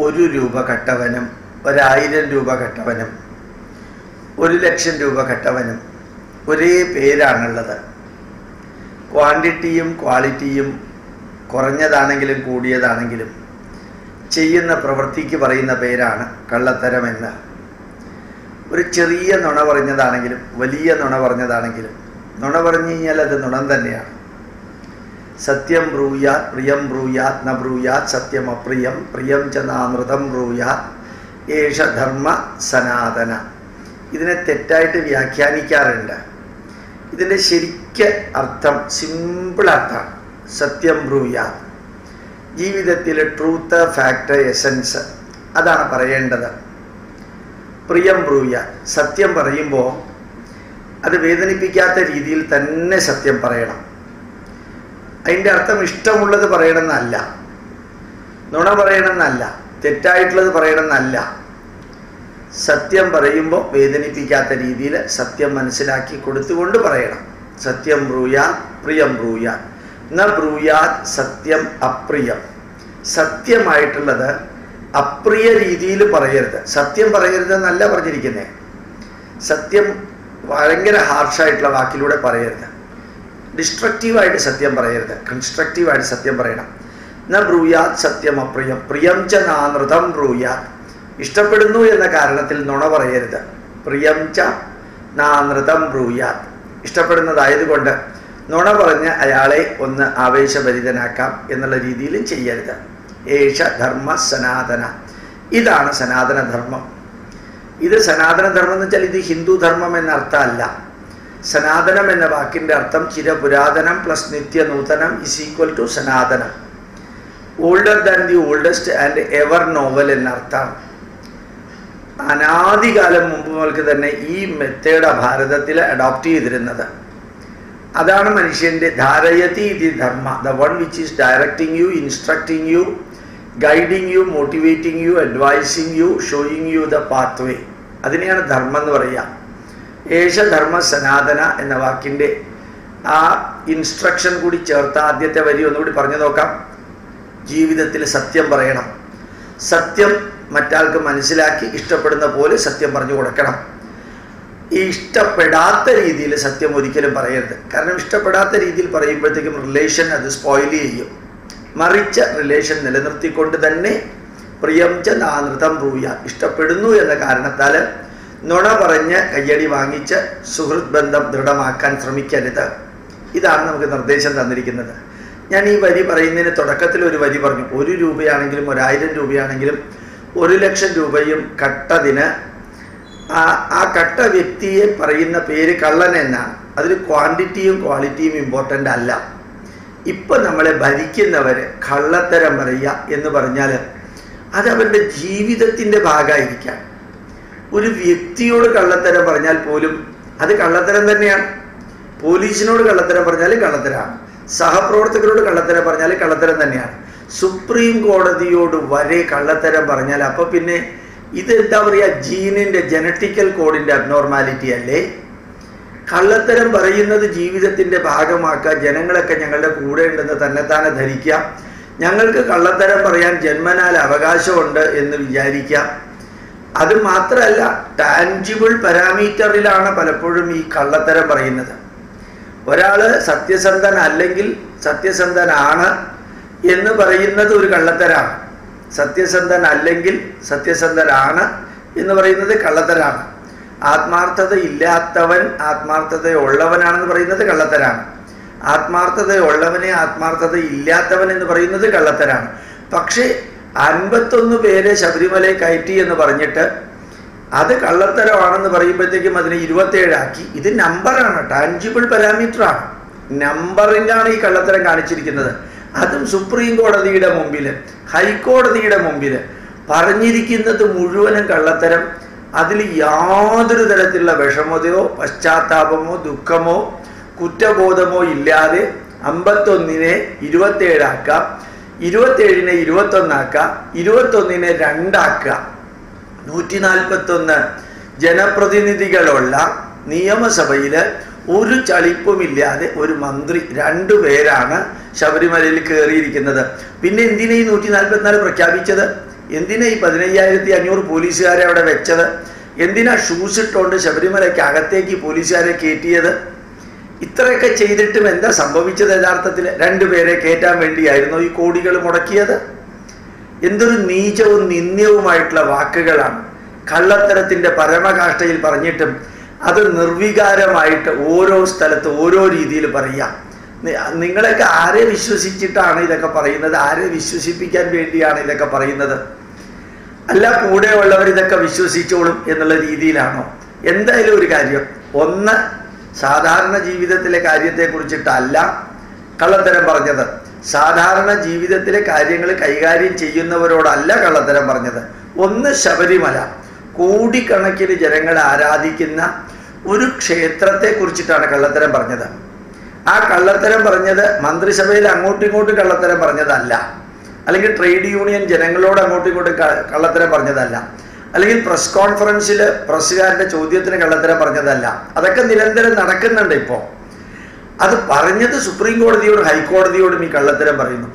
1 രൂപ കട്ടവനും 1000 രൂപ കട്ടവനും 1,00,000 രൂപ കട്ടവനും ഒരേ പേരാണുള്ളത്. ക്വാണ്ടിറ്റിയും ക്വാളിറ്റിയും കുറഞ്ഞതാണെങ്കിലും കൂടിയതാണെങ്കിലും ചെയ്യുന്ന പ്രവൃത്തിക്ക് പറയുന്ന പേരാണ് കള്ളത്തരമെന്ന്. ഒരു ചെറിയ നുണ പറഞ്ഞതാണെങ്കിലും വലിയ നുണ പറഞ്ഞതാണെങ്കിലും നുണ പറഞ്ഞു കഴിഞ്ഞാൽ അത് നുണം തന്നെയാണ്. സത്യം ബ്രൂയാത് പ്രിയം ബ്രൂയാത് ന ബ്രൂയാത് സത്യം അപ്രിയം പ്രിയം ച നാമൃതം ബ്രൂയാത് ഏഷ ധർമ്മ സനാതന. ഇതിനെ തെറ്റായിട്ട് വ്യാഖ്യാനിക്കാറുണ്ട്. ഇതിൻ്റെ ശരിക്ക് അർത്ഥം സിമ്പിൾ അർത്ഥമാണ്. സത്യം ബ്രൂയാത്, ജീവിതത്തിലെ ട്രൂത്ത്, ഫാക്ട്, എസൻസ് അതാണ് പറയേണ്ടത്. പ്രിയം ബ്രൂയാത്, സത്യം പറയുമ്പോൾ അത് വേദനിപ്പിക്കാത്ത രീതിയിൽ തന്നെ സത്യം പറയണം. അതിൻ്റെ അർത്ഥം ഇഷ്ടമുള്ളത് പറയണമെന്നല്ല, നുണ പറയണമെന്നല്ല, തെറ്റായിട്ടുള്ളത് പറയണമെന്നല്ല. സത്യം പറയുമ്പോൾ വേദനിപ്പിക്കാത്ത രീതിയിൽ സത്യം മനസ്സിലാക്കി കൊടുത്തുകൊണ്ട് പറയണം. സത്യം ബ്രൂയാത് പ്രിയം ബ്രൂയാത് ന ബ്രൂയാത് സത്യം അപ്രിയം. സത്യമായിട്ടുള്ളത് അപ്രിയ രീതിയിൽ പറയരുത്. സത്യം പറയരുതെന്നല്ല പറഞ്ഞിരിക്കുന്നത്. സത്യം ഭയങ്കര ഹാർഷായിട്ടുള്ള വാക്കിലൂടെ പറയരുത്. ഡിസ്ട്രക്റ്റീവായിട്ട് സത്യം പറയരുത്, കൺസ്ട്രക്റ്റീവായിട്ട് സത്യം പറയണം. ന ബ്രൂയാത് സത്യം അപ്രിയം പ്രിയം ച നാനൃതം ബ്രൂയാത്. ഇഷ്ടപ്പെടുന്നു എന്ന കാരണത്തിൽ നുണ പറയരുത്. പ്രിയം ച നാനൃതം ബ്രൂയാത്, ഇഷ്ടപ്പെടുന്നതായതുകൊണ്ട് നുണ പറഞ്ഞ് അയാളെ ഒന്ന് ആവേശഭരിതനാക്കാം എന്നുള്ള രീതിയിലും ചെയ്യരുത്. ഏഷ ധർമ്മ സനാതന, ഇതാണ് സനാതനധർമ്മം. ഇത് സനാതനധർമ്മം എന്ന് വെച്ചാൽ ഇത് ഹിന്ദു ധർമ്മം എന്ന അർത്ഥമല്ല. സനാതനം എന്ന വാക്കിൻ്റെ അർത്ഥം ചിരപുരാതനം പ്ലസ് നിത്യനൂതനം ഇസ് ഈക്വൽ ടു സനാതനം. Older than the oldest and ever novel എന്നർത്ഥം. അനാദികാലം മുമ്പ് മുതൽക്ക് തന്നെ ഈ മെത്തേഡ് ഭാരതത്തിൽ അഡോപ്റ്റ് ചെയ്തിരുന്നത്. അതാണ് മനുഷ്യൻ്റെ ധാരയതി ഇതി ധർമ്മ, the one which is directing you, instructing you, guiding you, motivating you, advising you, showing you the path way. അതിനെയാണ് ധർമ്മം എന്ന് പറയുക. ഏഷ ധർമ്മ സനാതന എന്ന വാക്കിൻ്റെ ആ ഇൻസ്ട്രക്ഷൻ കൂടി ചേർത്ത ആദ്യത്തെ വരി ഒന്നുകൂടി പറഞ്ഞു നോക്കാം. ജീവിതത്തിൽ സത്യം പറയണം. സത്യം മറ്റാൾക്ക് മനസ്സിലാക്കി ഇഷ്ടപ്പെടുന്ന പോലെ സത്യം പറഞ്ഞു കൊടുക്കണം. ഈ ഇഷ്ടപ്പെടാത്ത രീതിയിൽ സത്യം ഒരിക്കലും പറയരുത്. കാരണം ഇഷ്ടപ്പെടാത്ത രീതിയിൽ പറയുമ്പോഴത്തേക്കും റിലേഷൻ അത് സ്പോയിൽ ചെയ്യും. മറിച്ച റിലേഷൻ നിലനിർത്തിക്കൊണ്ട് തന്നെ പ്രിയം ച നാനൃതം ബ്രൂയാത്, ഇഷ്ടപ്പെടുന്നു എന്ന കാരണത്താൽ നുണ പറഞ്ഞ് കയ്യടി വാങ്ങിച്ച് സുഹൃത്ത് ബന്ധം ദൃഢമാക്കാൻ ശ്രമിക്കരുത്. ഇതാണ് നമുക്ക് നിർദ്ദേശം തന്നിരിക്കുന്നത്. ഞാൻ ഈ വരി പറയുന്നതിന് തുടക്കത്തിൽ ഒരു വരി പറഞ്ഞു. 1 രൂപയാണെങ്കിലും 1000 രൂപയാണെങ്കിലും 1,00,000 രൂപയും കട്ടതിന് ആ കട്ട വ്യക്തിയെ പറയുന്ന പേര് കള്ളൻ എന്നാണ്. അതിൽ ക്വാണ്ടിറ്റിയും ക്വാളിറ്റിയും ഇമ്പോർട്ടൻ്റ് അല്ല. ഇപ്പം നമ്മളെ ഭരിക്കുന്നവർ കള്ളത്തരം പറയുക എന്ന് പറഞ്ഞാൽ അത് അവരുടെ ജീവിതത്തിൻ്റെ ഭാഗമായിരിക്കാം. ഒരു വ്യക്തിയോട് കള്ളത്തരം പറഞ്ഞാൽ പോലും അത് കള്ളത്തരം തന്നെയാണ്. പോലീസിനോട് കള്ളത്തരം പറഞ്ഞാലും കള്ളത്തരമാണ്. സഹപ്രവർത്തകരോട് കള്ളത്തരം പറഞ്ഞാലും കള്ളത്തരം തന്നെയാണ്. സുപ്രീം കോടതിയോട് വരെ കള്ളത്തരം പറഞ്ഞാൽ അപ്പോൾ പിന്നെ ഇത് എന്താ പറയുക, ജീനിൻ്റെ ജനറ്റിക്കൽ കോഡിൻ്റെ അബ്നോർമാലിറ്റി അല്ലേ? കള്ളത്തരം പറയുന്നത് ജീവിതത്തിൻ്റെ ഭാഗമാക്കുക. ജനങ്ങളൊക്കെ ഞങ്ങളുടെ കൂടെ ഉണ്ടെന്ന് തന്നെത്താനെ ധരിക്കുക. ഞങ്ങൾക്ക് കള്ളത്തരം പറയാൻ ജന്മനാൽ അവകാശമുണ്ട് എന്ന് വിചാരിക്കാം. അത് മാത്രമല്ല, ടാൻജിബിൾ പാരാമീറ്ററിലാണ് പലപ്പോഴും ഈ കള്ളത്തരം പറയുന്നത്. ഒരാൾ സത്യസന്ധൻ അല്ലെങ്കിൽ സത്യസന്ധനാണ് എന്ന് പറയുന്നത് ഒരു കള്ളത്തരാണ്. സത്യസന്ധൻ അല്ലെങ്കിൽ സത്യസന്ധനാണ് എന്ന് പറയുന്നത് കള്ളത്തരാണ്. ആത്മാർത്ഥത ഇല്ലാത്തവൻ ആത്മാർത്ഥതയുള്ളവനാണെന്ന് പറയുന്നത് കള്ളത്തരാണ്. ആത്മാർത്ഥതയുള്ളവനെ ആത്മാർത്ഥത ഇല്ലാത്തവൻ എന്ന് പറയുന്നത് കള്ളത്തരാണ്. പക്ഷേ 51 പേരെ ശബരിമലയിൽ കയറ്റി എന്ന് പറഞ്ഞിട്ട് അത് കള്ളത്തരമാണെന്ന് പറയുമ്പോഴത്തേക്കും അതിനെ 27 ആക്കി. ഇത് നമ്പറാണ്, ടാൻജിബിൾ പാരാമീറ്ററാണ്. നമ്പറിലാണ് ഈ കള്ളത്തരം കാണിച്ചിരിക്കുന്നത്. അതും സുപ്രീം കോടതിയുടെ മുമ്പിൽ, ഹൈക്കോടതിയുടെ മുമ്പിൽ പറഞ്ഞിരിക്കുന്നത് മുഴുവനും കള്ളത്തരം. അതിൽ യാതൊരു തരത്തിലുള്ള വിഷമതയോ പശ്ചാത്താപമോ ദുഃഖമോ കുറ്റബോധമോ ഇല്ലാതെ 51-നെ 27 ആക്കാം, 27-നെ 21 ആക്കാം, 21-നെ 2 ആക്കാം. 141 ജനപ്രതിനിധികളുള്ള നിയമസഭയിൽ ഒരു ചളിപ്പുമില്ലാതെ ഒരു മന്ത്രി 2 പേരാണ് ശബരിമലയിൽ കയറിയിരിക്കുന്നത്. പിന്നെ എന്തിനാ ഈ 144 പ്രഖ്യാപിച്ചത്? എന്തിനാ ഈ 15,500 പോലീസുകാരെ അവിടെ വെച്ചത്? എന്തിനാ ഷൂസ് ഇട്ടുകൊണ്ട് ശബരിമലയ്ക്ക് അകത്തേക്ക് പോലീസുകാരെ കയറ്റിയത്? ഇത്രയൊക്കെ ചെയ്തിട്ടും എന്താ സംഭവിച്ചത്? യഥാർത്ഥത്തിൽ 2 പേരെ കയറ്റാൻ വേണ്ടിയായിരുന്നു ഈ കോടികൾ മുടക്കിയത്. എന്തൊരു നീചവും നിന്ദ്യവുമായിട്ടുള്ള വാക്കുകളാണ് കള്ളത്തരത്തിൻ്റെ പരമകാഷ്ഠയിൽ പറഞ്ഞിട്ടും അത് നിർവികാരമായിട്ട് ഓരോ സ്ഥലത്ത് ഓരോ രീതിയിൽ പറയാം. നിങ്ങളൊക്കെ ആരെ വിശ്വസിച്ചിട്ടാണ് ഇതൊക്കെ പറയുന്നത്? ആരെ വിശ്വസിപ്പിക്കാൻ വേണ്ടിയാണ് ഇതൊക്കെ പറയുന്നത്? അല്ല കൂടെയുള്ളവർ ഇതൊക്കെ വിശ്വസിച്ചോളും എന്നുള്ള രീതിയിലാണോ? എന്തായാലും ഒരു കാര്യം, ഒന്ന്, സാധാരണ ജീവിതത്തിലെ കാര്യത്തെക്കുറിച്ചിട്ടല്ല കള്ളത്തരം പറഞ്ഞത്. സാധാരണ ജീവിതത്തിലെ കാര്യങ്ങൾ കൈകാര്യം ചെയ്യുന്നവരോടല്ല കള്ളത്തരം പറഞ്ഞത്. ഒന്ന്, ശബരിമല കോടിക്കണക്കിന് ജനങ്ങൾ ആരാധിക്കുന്ന ഒരു ക്ഷേത്രത്തെ കുറിച്ചിട്ടാണ് കള്ളത്തരം പറഞ്ഞത്. ആ കള്ളത്തരം പറഞ്ഞത് മന്ത്രിസഭയിൽ അങ്ങോട്ടും ഇങ്ങോട്ടും കള്ളത്തരം പറഞ്ഞതല്ല, അല്ലെങ്കിൽ ട്രേഡ് യൂണിയൻ ജനങ്ങളോട് അങ്ങോട്ടും ഇങ്ങോട്ടും കള്ളത്തരം പറഞ്ഞതല്ല, അല്ലെങ്കിൽ പ്രസ് കോൺഫറൻസിൽ പ്രസ്സുകാരുടെ ചോദ്യത്തിന് കള്ളത്തരം പറഞ്ഞതല്ല. അതൊക്കെ നിരന്തരം നടക്കുന്നുണ്ട് ഇപ്പോൾ. അത് പറഞ്ഞത് സുപ്രീം കോടതിയോടും ഹൈക്കോടതിയോടും ഈ കള്ളത്തരം പറയുന്നു.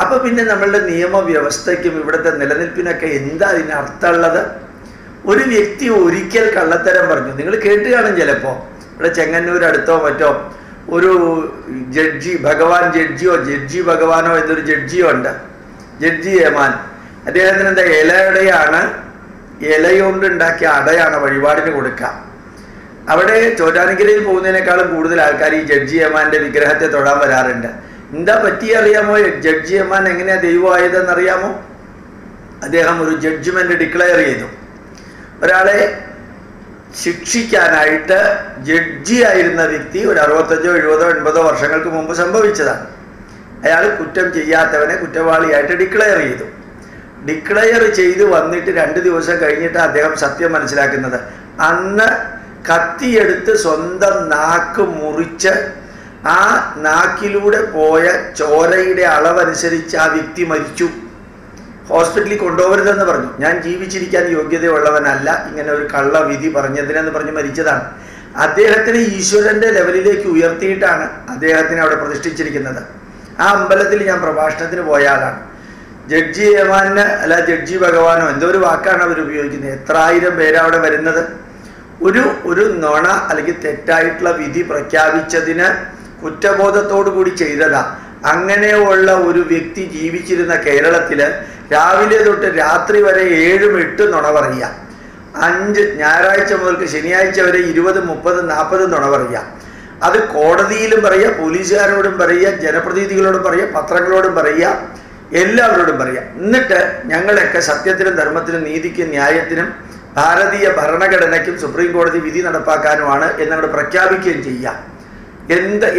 അപ്പോൾ പിന്നെ നമ്മളുടെ നിയമവ്യവസ്ഥയ്ക്കും ഇവിടുത്തെ നിലനിൽപ്പിനൊക്കെ എന്താ അതിന് അർത്ഥമുള്ളത്? ഒരു വ്യക്തി ഒരിക്കൽ കള്ളത്തരം പറഞ്ഞു, നിങ്ങൾ കേട്ട് കാണും ചിലപ്പോൾ. ഇവിടെ ചെങ്ങന്നൂർ അടുത്തോ മറ്റോ ഒരു ജഡ്ജി, ഭഗവാൻ ജഡ്ജിയോ ജഡ്ജി ഭഗവാനോ എന്നൊരു ജഡ്ജിയോ ഉണ്ട്, ജഡ്ജി യമാൻ. അദ്ദേഹത്തിന് എന്താ ഇലയുടെയാണ്, ഇലയോണ്ട് ഉണ്ടാക്കിയ അടയാണ് വഴിപാടിന് കൊടുക്കുക. അവിടെ ചോറ്റാനിക്കരയിൽ പോകുന്നതിനേക്കാളും കൂടുതൽ ആൾക്കാർ ഈ ജഡ്ജി യമാൻ്റെ വിഗ്രഹത്തെ തൊടാൻ വരാറുണ്ട്. എന്താ പറ്റിയറിയാമോ? ജഡ്ജി യമാൻ എങ്ങനെയാ ദൈവമായതെന്നറിയാമോ? അദ്ദേഹം ഒരു ജഡ്ജ്മെന്റ് ഡിക്ലെയർ ചെയ്തു. ഒരാളെ ശിക്ഷിക്കാനായിട്ട് ജഡ്ജി ആയിരുന്ന വ്യക്തി ഒരു 65, 70, 80 വർഷങ്ങൾക്ക് മുമ്പ് സംഭവിച്ചതാണ്. അയാൾ കുറ്റം ചെയ്യാത്തവനെ കുറ്റവാളിയായിട്ട് ഡിക്ലെയർ ചെയ്തു. ഡിക്ലെയർ ചെയ്ത് വന്നിട്ട് 2 ദിവസം കഴിഞ്ഞിട്ട് അദ്ദേഹം സത്യം മനസ്സിലാക്കുന്നത്, അന്ന് കത്തിയെടുത്ത് സ്വന്തം നാക്ക് മുറിച്ച് ആ നാക്കിലൂടെ പോയ ചോരയുടെ അളവനുസരിച്ച് ആ വ്യക്തി മരിച്ചു. ഹോസ്പിറ്റലിൽ കൊണ്ടുപോകരുതെന്ന് പറഞ്ഞു. ഞാൻ ജീവിച്ചിരിക്കാൻ യോഗ്യതയുള്ളവനല്ല, ഇങ്ങനെ ഒരു കള്ള വിധി പറഞ്ഞതിനെന്ന് പറഞ്ഞ് മരിച്ചതാണ്. അദ്ദേഹത്തിന് ഈശ്വരൻ്റെ ലെവലിലേക്ക് ഉയർത്തിയിട്ടാണ് അദ്ദേഹത്തിനെ അവിടെ പ്രതിഷ്ഠിച്ചിരിക്കുന്നത്. ആ അമ്പലത്തിൽ ഞാൻ പ്രഭാഷണത്തിന് പോയ ആളാണ്. ജഡ്ജി യമാന് അല്ല ജഡ്ജി ഭഗവാനോ എന്തോ ഒരു വാക്കാണ് അവർ ഉപയോഗിക്കുന്നത്. എത്ര ആയിരം പേരാണ് അവിടെ വരുന്നത്. ഒരു നുണ അല്ലെങ്കിൽ തെറ്റായിട്ടുള്ള വിധി പ്രഖ്യാപിച്ചതിന് കുറ്റബോധത്തോടു കൂടി ചെയ്തതാ. അങ്ങനെയുള്ള ഒരു വ്യക്തി ജീവിച്ചിരുന്ന കേരളത്തിൽ രാവിലെ തൊട്ട് രാത്രി വരെ 7, 8 നുണ പറയുക. 5 ഞായറാഴ്ച മുതൽക്ക് ശനിയാഴ്ച വരെ 20, 30, 40 നുണ പറയുക. അത് കോടതിയിലും പറയുക, പോലീസുകാരോടും പറയുക, ജനപ്രതിനിധികളോടും പറയുക, പത്രങ്ങളോടും പറയുക, എല്ലാവരോടും പറയുക. എന്നിട്ട് ഞങ്ങളൊക്കെ സത്യത്തിനും ധർമ്മത്തിനും നീതിക്കും ന്യായത്തിനും ഭാരതീയ ഭരണഘടനയ്ക്കും സുപ്രീം കോടതി വിധി നടപ്പാക്കാനുമാണ് എന്നവിടെ പ്രഖ്യാപിക്കുകയും ചെയ്യാം.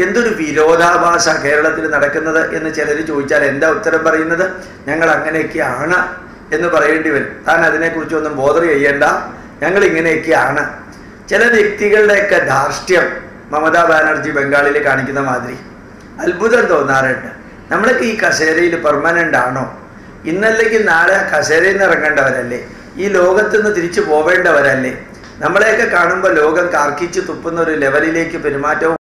എന്തൊരു വിരോധാഭാസ കേരളത്തിൽ നടക്കുന്നത് എന്ന് ചിലർ ചോദിച്ചാൽ എന്താ ഉത്തരം പറയുന്നത്? ഞങ്ങൾ അങ്ങനെയൊക്കെയാണ് എന്ന് പറയേണ്ടി വരും. താൻ അതിനെക്കുറിച്ചൊന്നും ബോധർ ചെയ്യേണ്ട, ഞങ്ങൾ ഇങ്ങനെയൊക്കെയാണ്. ചില വ്യക്തികളുടെയൊക്കെ ധാർഷ്ട്യം മമതാ ബാനർജി ബംഗാളിൽ കാണിക്കുന്ന മാതിരി അത്ഭുതം തോന്നാറുണ്ട്. നമ്മളൊക്കെ ഈ കസേരയിൽ പെർമനൻ്റ് ആണോ? ഇന്നല്ലെങ്കിൽ നാളെ ആ കസേരയിൽ നിന്ന് ഇറങ്ങേണ്ടവരല്ലേ? ഈ ലോകത്ത് നിന്ന് തിരിച്ചു പോവേണ്ടവരല്ലേ? നമ്മളെയൊക്കെ കാണുമ്പോൾ ലോകം കാർക്കിച്ച് തുപ്പുന്ന ഒരു ലെവലിലേക്ക് പെരുമാറ്റവും